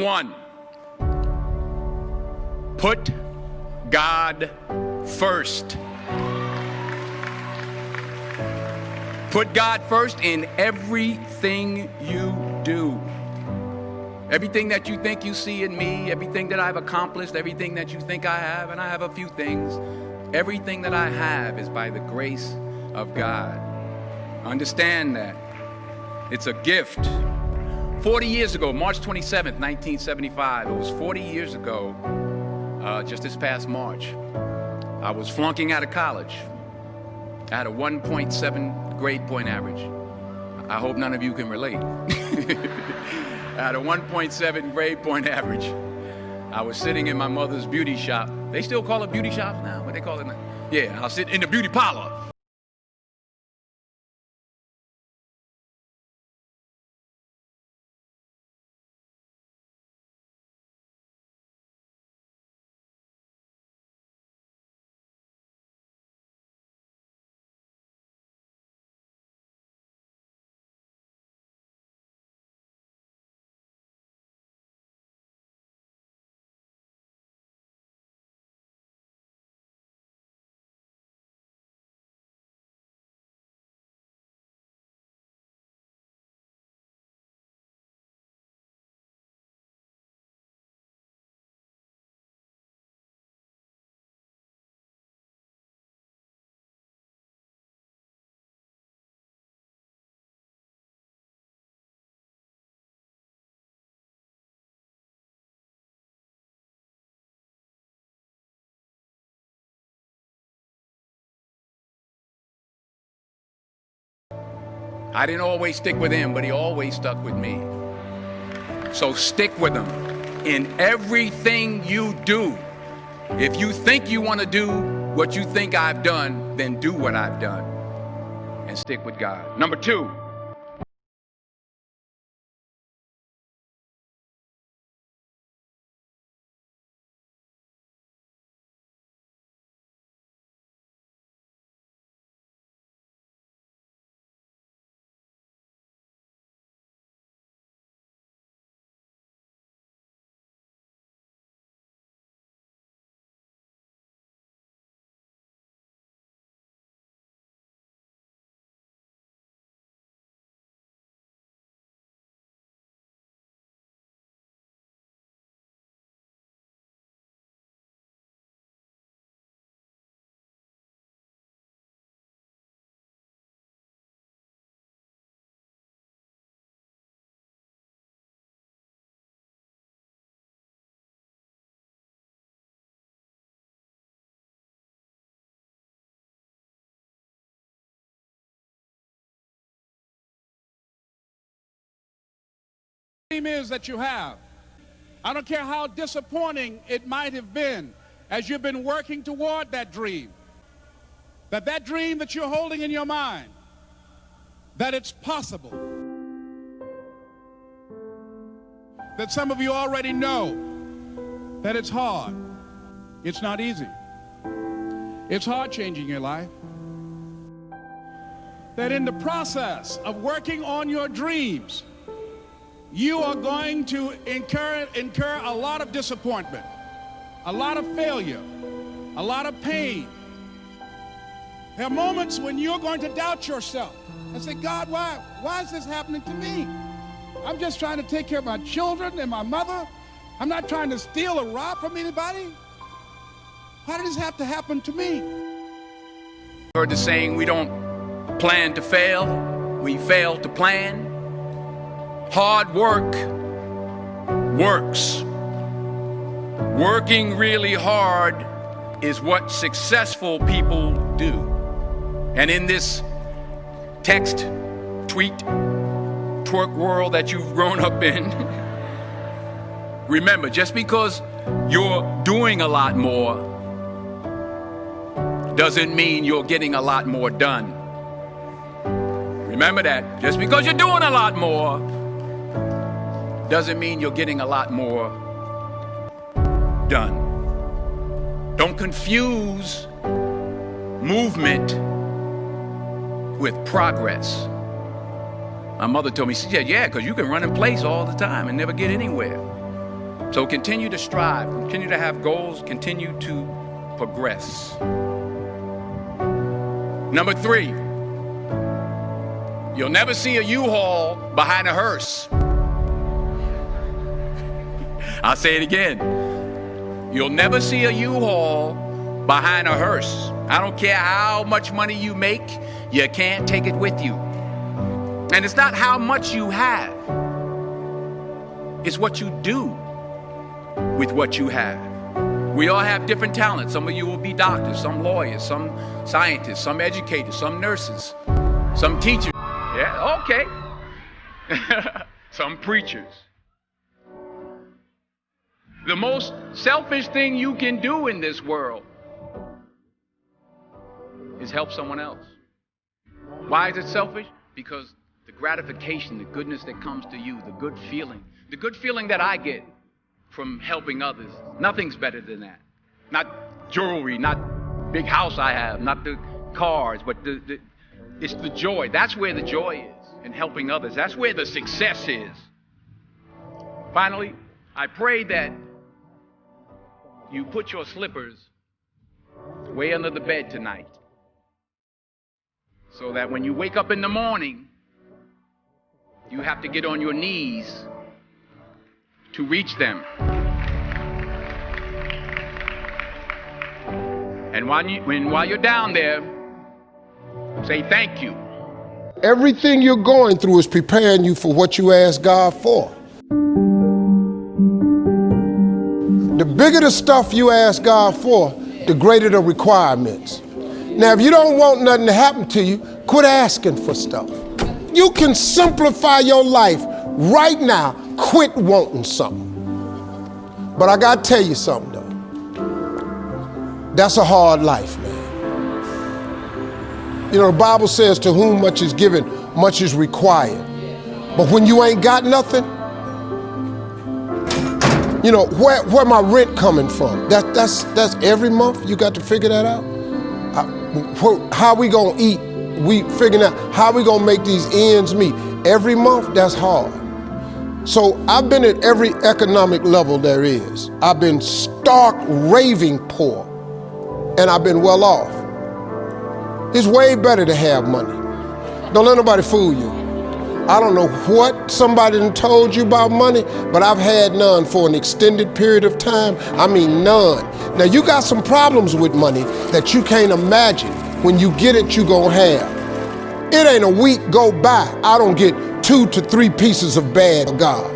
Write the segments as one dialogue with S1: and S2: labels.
S1: One, put God first. Put God first in everything you do. Everything that you think you see in me, everything that I've accomplished, everything that you think I have, and I have a few things, everything that I have is by the grace of God. Understand that. It's a gift. 40 years ago, March 27th, 1975, it was 40 years ago, just this past March, I was flunking out of college. I had a 1.7 grade point average. I hope none of you can relate. I had a 1.7 grade point average. I was sitting in my mother's beauty shop. They still call it beauty shops now? What they call it now? Yeah, I'll sit in the beauty parlor. I didn't always stick with him, but he always stuck with me. So stick with him in everything you do. If you think you want to do what you think I've done, then do what I've done and stick with God. Number two,
S2: dream is that you have. I don't care how disappointing it might have been as you've been working toward that dream. That dream that you're holding in your mind, that it's possible. That some of you already know that it's hard. It's not easy. It's hard changing your life. That in the process of working on your dreams, you are going to incur a lot of disappointment, a lot of failure, a lot of pain. There are moments when you're going to doubt yourself and say, God, why is this happening to me? I'm just trying to take care of my children and my mother. I'm not trying to steal or rob from anybody. Why did this have to happen to me?
S1: heard the saying, we don't plan to fail, we fail to plan. Hard work works. Working really hard is what successful people do. And in this text, tweet, twerk world that you've grown up in, remember, just because you're doing a lot more doesn't mean you're getting a lot more done. Remember that. Just because you're doing a lot more doesn't mean you're getting a lot more done. Don't confuse movement with progress. My mother told me, she said, yeah, because you can run in place all the time and never get anywhere. So continue to strive, continue to have goals, continue to progress. Number 3, you'll never see a U-Haul behind a hearse. I'll say it again. You'll never see a U-Haul behind a hearse. I don't care how much money you make, you can't take it with you. And it's not how much you have, it's what you do with what you have. We all have different talents. Some of you will be doctors, some lawyers, some scientists, some educators, some nurses, some teachers. Yeah, okay. Some preachers. The most selfish thing you can do in this world is help someone else. Why is it selfish? Because the gratification, the goodness that comes to you, the good feeling that I get from helping others, nothing's better than that. Not jewelry, not big house I have, not the cars, but it's the joy. That's where the joy is, in helping others. That's where the success is. Finally, I pray that you put your slippers way under the bed tonight, so that when you wake up in the morning, you have to get on your knees to reach them. And while you're down there, say thank you.
S3: Everything you're going through is preparing you for what you ask God for. The bigger the stuff you ask God for, the greater the requirements. Now, if you don't want nothing to happen to you, quit asking for stuff. You can simplify your life right now. Quit wanting something. But I gotta tell you something though. That's a hard life, man. You know, the Bible says to whom much is given, much is required. But when you ain't got nothing, you know, where my rent coming from? That's every month. You got to figure that out. How we gonna eat? We figuring out how we gonna make these ends meet. Every month, that's hard. So I've been at every economic level there is. I've been stark raving poor, and I've been well off. It's way better to have money. Don't let nobody fool you. I don't know what somebody done told you about money, but I've had none for an extended period of time. I mean, none. Now, you got some problems with money that you can't imagine. When you get it, you gonna have. It ain't a week go by, I don't get 2 to 3 pieces of bad God.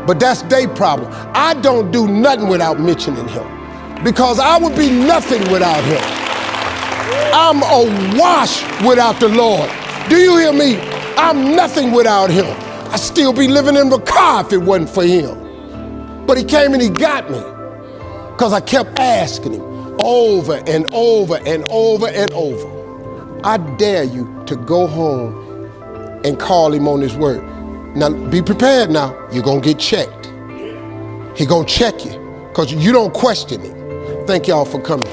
S3: But that's their problem. I don't do nothing without mentioning him, because I would be nothing without him. I'm awash without the Lord. Do you hear me? I'm nothing without him. I'd still be living in the car if it wasn't for him. But he came and he got me, because I kept asking him over and over and over and over. I dare you to go home and call him on his word. Now, be prepared now. You're going to get checked. He going to check you, because you don't question him. Thank y'all for coming.